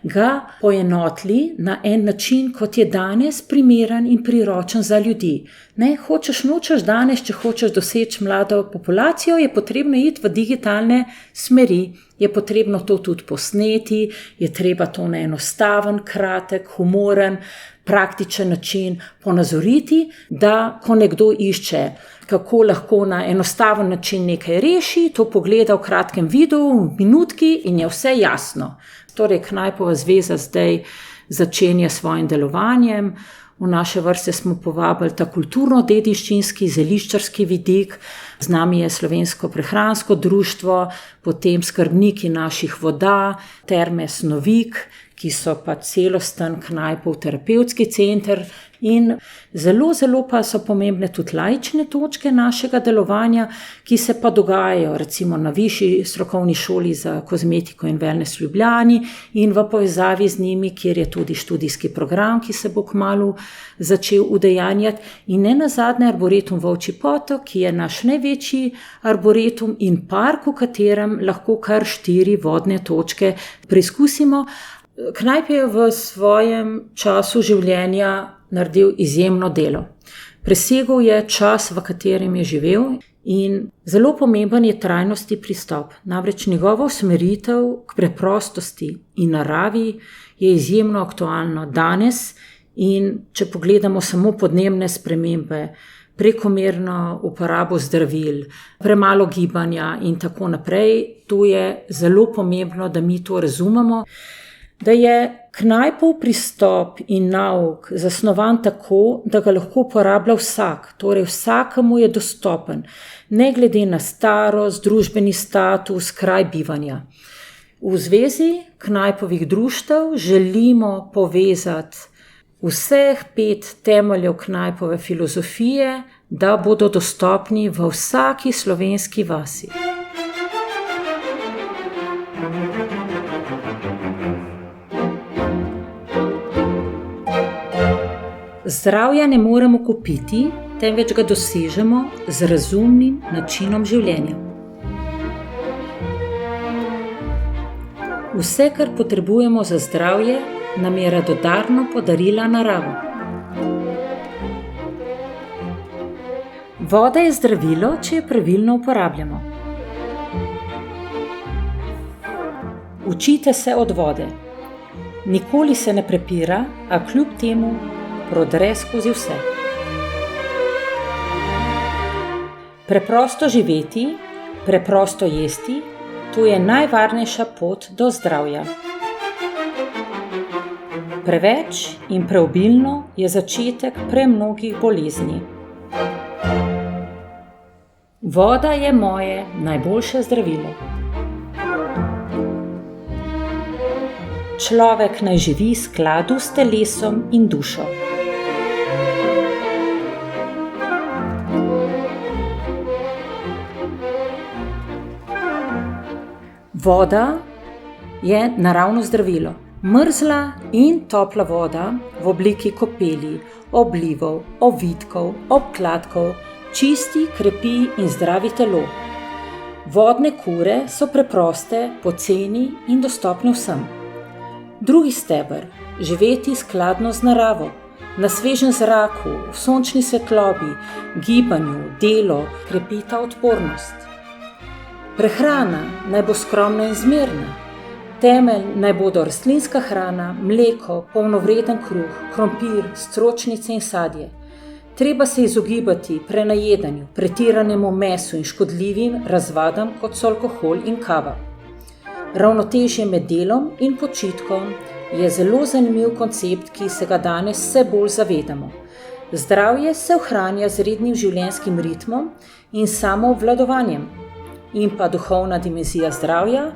ga poenotili na en način, kot je danes primeren in priročen za ljudi. Ne, hočeš nočeš danes, če hočeš doseči mlado populacijo, je potrebno iti v digitalne smeri, je potrebno to tudi posneti, je treba to na enostaven, kratek, humoren, praktičen način ponazoriti, da ko nekdo išče, kako lahko na enostaven način nekaj reši, to pogleda v kratkem videu, v minutki in je vse jasno. Torej, Knajpova zveza zdaj začenja s svojim delovanjem. V naše vrste smo povabili ta kulturno-dediščinski, zeliščarski vidik. Z nami je Slovensko prehransko društvo, potem skrbniki naših voda, Terme Snovik, ki so pa celosten Knajpov terapevtski center in zelo, zelo pa so pomembne tudi laične točke našega delovanja, ki se pa dogajajo recimo na Višji strokovni šoli za kozmetiko in wellness v Ljubljani in v povezavi z njimi, kjer je tudi študijski program, ki se bo kmalu začel udejanjati, in ne nazadnje Arboretum Volčji Potok, ki je naš največji arboretum in park, v katerem lahko kar 4 vodne točke preizkusimo. Knajp je v svojem času življenja naredil izjemno delo. Presegel je čas, v katerem je živel, in zelo pomemben je trajnostni pristop. Namreč njegova usmeritev k preprostosti in naravi je izjemno aktualna danes, in če pogledamo samo podnebne spremembe, prekomerno uporabo zdravil, premalo gibanja in tako naprej, to je zelo pomembno, da mi to razumemo. Da je Knajpov pristop in nauk zasnovan tako, da ga lahko uporablja vsak, torej vsakemu je dostopen, ne glede na starost, družbeni status, kraj bivanja. V Zvezi Knajpovih društev želimo povezati vseh 5 temeljev Knajpove filozofije, da bodo dostopni v vsaki slovenski vasi. Zdravja ne moremo kupiti, temveč ga dosežemo z razumnim načinom življenja. Vse, kar potrebujemo za zdravje, nam je radodarno podarila narava. Voda je zdravilo, če jo pravilno uporabljamo. Učite se od vode. Nikoli se ne prepira, a kljub temu prodre skozi vse. Preprosto živeti, preprosto jesti, to je najvarnejša pot do zdravja. Preveč in preobilno je začetek premnogih bolezni. Voda je moje najboljše zdravilo. Človek naj živi v skladu s telesom in dušo. Voda je naravno zdravilo. Mrzla in topla voda v obliki kopeli, oblivov, ovitkov, obkladkov čisti, krepi in zdravi telo. Vodne kure so preproste, poceni in dostopne vsem. Drugi steber, živeti skladno z naravo, na svežem zraku, v sončni svetlobi, gibanju, delo, krepita odpornost. Prehrana naj bo skromna in zmerna. Temelj naj bodo rastlinska hrana, mleko, polnovreden kruh, krompir, stročnice in sadje. Treba se izogibati prenajedanju, pretiranemu mesu in škodljivim razvadam, kot so alkohol in kava. Ravnotežje med delom in počitkom je zelo zanimiv koncept, ki se ga danes vse bolj zavedamo. Zdravje se ohranja z rednim življenjskim ritmom in samoobvladovanjem. In pa duhovna dimenzija zdravja,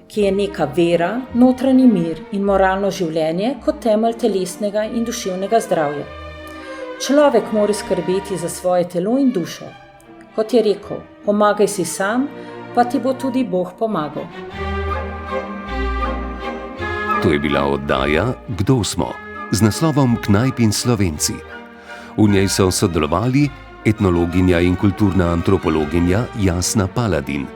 ki je neka vera, notranji mir in moralno življenje kot temelj telesnega in duševnega zdravja. Človek mora skrbeti za svoje telo in dušo. Kot je rekel, pomagaj si sam, pa ti bo tudi Bog pomagal. To je bila oddaja Kdo smo? Z naslovom Knajp in Slovenci. V njej so sodelovali etnologinja in kulturna antropologinja Jasna Paladin,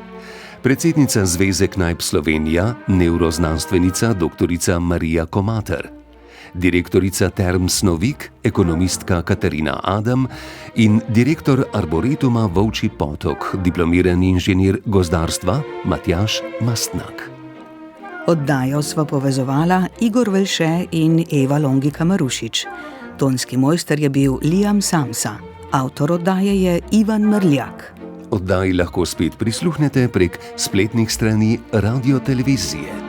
predsednica Zveze Knajp Slovenija, nevroznanstvenica dr. Marija Komater, direktorica Term Snovik, ekonomistka Katarina Adam in direktor Arboretuma Volčji Potok, diplomirani inženir gozdarstva Matjaž Mastnak. Oddajo sva povezovala Igor Velše in Eva Longika Marušič. Tonski mojster je bil Liam Samsa. Avtor oddaje je Ivan Mrljak. Oddaji lahko spet prisluhnete prek spletnih strani Radiotelevizije.